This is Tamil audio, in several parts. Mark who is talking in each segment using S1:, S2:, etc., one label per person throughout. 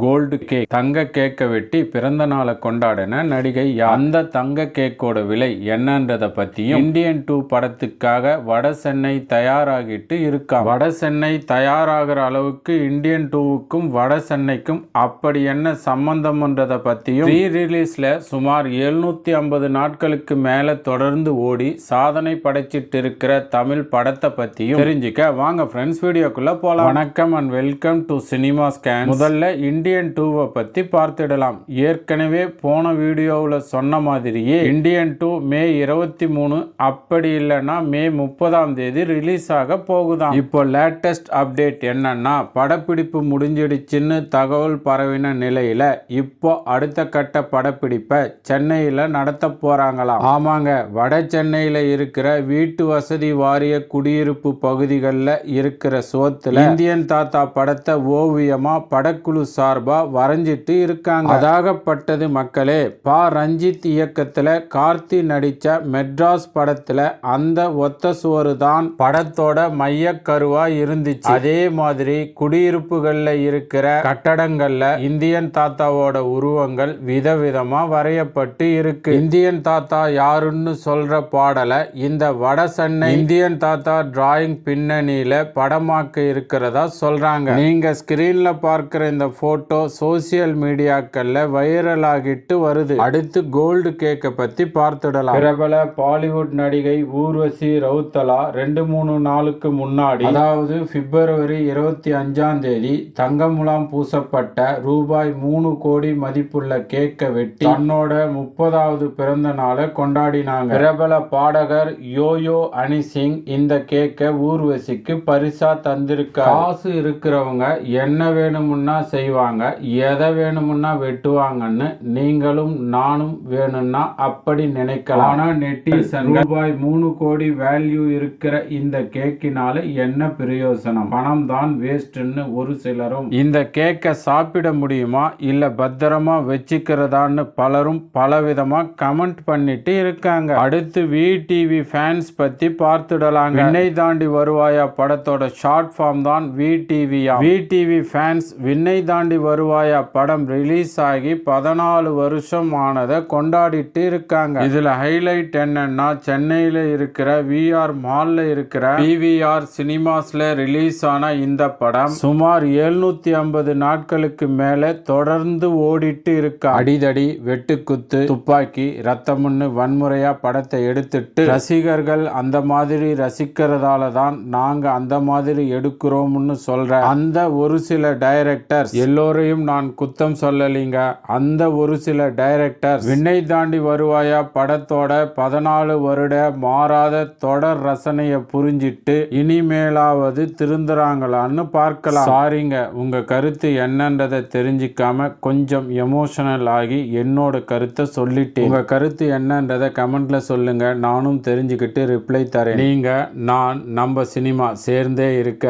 S1: கோல்டு கேக் தங்க கேக்கை வெட்டி பிறந்த நாளை கொண்டாடின நடிகை அந்த தங்க கேக்கோட விலை என்னன்றத பத்தியும் இந்தியன் 2 படத்துக்காக வட சென்னை தயாராகிட்டு இருக்கா. வட சென்னை தயாராகிற அளவுக்கு இந்தியன் 2க்கும் வட சென்னைக்கும் அப்படி என்ன சம்பந்தம்ன்றத பத்தியும் ரீ ரிலீஸ்ல சுமார் 750 நாட்களுக்கு மேல தொடர்ந்து ஓடி சாதனை படைச்சிட்டு இருக்கிற தமிழ் படத்தை பத்தியும் தெரிஞ்சுக்க வாங்க ஃப்ரெண்ட்ஸ் வீடியோக்குள்ள போலாம். வணக்கம் and welcome to cinema scan. முதல்ல இந்தியன் 2 பத்தி பார்த்துடலாம். ஏற்கனவே போன வீடியோவில் சொன்ன மாதிரியே இந்தியன் 2 மே 23 அப்படி இல்லைன்னா மே 30ஆம் தேதி ரிலீஸ் ஆக போகுதாம். இப்போ லேட்டஸ்ட் அப்டேட் என்னன்னா படப்பிடிப்பு முடிஞ்சிடுச்சுன்னு தகவல் பரவின நிலையில இப்போ அடுத்த கட்ட படப்பிடிப்பை சென்னையில நடத்த போறாங்களாம். ஆமாங்க, வட சென்னையில இருக்கிற வீட்டு வசதி வாரிய குடியிருப்பு பகுதிகளில் இருக்கிற சோத்துல இந்தியன் தாத்தா படத்தை ஓவியமா படக்குழு சார்பா வரைஞ்சிட்டு இருக்காங்க. அதாகப்பட்டது மக்களே, பா ரஞ்சித் இயக்கத்துல கார்த்தி நடிச்ச மெட்ராஸ் படத்துல அந்த ஒத்த சுவரு தான் படத்தோட மைய கருவா இருந்துச்சு. அதே மாதிரி குடியிருப்புகள்ல இருக்கிற கட்டடங்கள்ல இந்தியன் தாத்தாவோட உருவங்கள் விதவிதமா வரையப்பட்டு இருக்கு. இந்தியன் தாத்தா யாருன்னு சொல்ற பாடலை இந்த வட சென்னை இந்தியன் தாத்தா டிராயிங் பின்னணியில படமாக்க இருக்கிறதா சொல்றாங்க. நீங்க ஸ்கிரீன்ல பார்க்கிற இந்த போட்டோ சோசியல் மீடியாக்கள்ல வைரல் ஆகிட்டு வருது. அடுத்து கோல்டு கேக்கை பத்தி பார்த்துடலாம். பிரபல பாலிவுட் நடிகை ஊர்வசி ரவுத்தலா 2-3 நாளுக்கு முன்னாடி, அதாவது பிப்ரவரி 25ஆம் தேதி தங்க முலாம் பூசப்பட்ட ரூபாய் 3 கோடி மதிப்புள்ள கேக்கை வெட்டி தன்னோட 30வது பிறந்த நாளை கொண்டாடினாங்க. பிரபல பாடகர் யோயோ அனிசிங் இந்த கேக்கை ஊர்வசிக்கு பரிசா தந்திருக்காரு. காசு இருக்கிறவங்க என்ன வேணும்னா செய்வாங்க, எதை வேணும்னா வெட்டுவாங்கன்னு நீங்களும் நானும் வேணும்னா அப்படி நினைக்கலாம். ஆனா நெட்டிசன் ரூபாய் 3 கோடி வேல்யூ இருக்கிற இந்த கேக்கினால என்ன பிரயோசனம், பணம் தான் வேஸ்ட்னு ஒரு சிலரும், இந்த கேக்கை சாப்பிட முடியுமா இல்ல பத்திரமா வச்சுக்கிறதான்னு பலரும் பலவிதமா கமெண்ட் பண்ணிட்டு இருக்காங்க. அடுத்து விடிவி ஃபேன்ஸ் பத்தி பார்த்துடலாங்க. விண்ணை தாண்டி வருவாயா படத்தோட ஷார்ட் ஃபார்ம் தான் விடிவியா. விடிவி ஃபேன்ஸ் விண்ணை தாண்டி வருவாயா படம் ரிலீஸ் ஆகி 14 வருஷம் ஆனதை கொண்டாடிட்டு இருக்காங்க. இதுல ஹைலைட் என்னன்னா சென்னையில இருக்கிற விஆர் மால்ல இருக்கிற பிவிஆர் சினிமாஸ்ல ரிலீஸ் ஆன இந்த படம் சுமார் 750 நாட்களுக்கு மேல தொடர்ந்து ஓடிட்டு இருக்கு. அடிதடி, வெட்டுக்குத்து, துப்பாக்கி, ரத்தம்னு வன்முறையா படத்தை எடுத்துட்டு ரசிகர்கள் அந்த மாதிரி ரசிக்கிறதால தான் நாங்க அந்த மாதிரி எடுக்கிறோம்னு சொல்ற அந்த ஒரு சில டைரக்டர்ஸ், எல்லோரையும் நான் குத்தம் சொல்லலீங்க, அந்த ஒரு சில டைரக்டர்ஸ் விண்ணை தாண்டி வருவாயா படத்தோட 14 வருட மாறாத தொடர் ரசனையை புரிஞ்சிட்டு இனிமேலாவது திருந்துறாங்களான்னு பார்க்கலாம். சாரிங்க, உங்க கருத்து என்னன்றதை தெரிஞ்சிக்காம கொஞ்சம் எமோஷனல் ஆகி என்னோட கருத்தை சொல்லிட்டேன். உங்க கருத்து என்னன்றதை கமெண்ட்ல சொல்லுங்க, நானும் தெரிஞ்சுக்கிட்டு ரிப்ளை தரேன். நீங்க நான் நம்ம சினிமா சேர்ந்தே இருக்க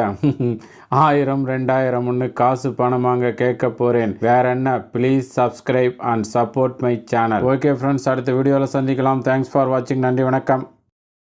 S1: 1000 2000 காசு பணமாங்க கேட்க போறேன். வேற என்ன, please subscribe and support my channel. Okay friends, அடுத்த வீடியோவில் சந்திக்கலாம். தேங்க்ஸ் ஃபார் வாட்சிங். நன்றி, வணக்கம்.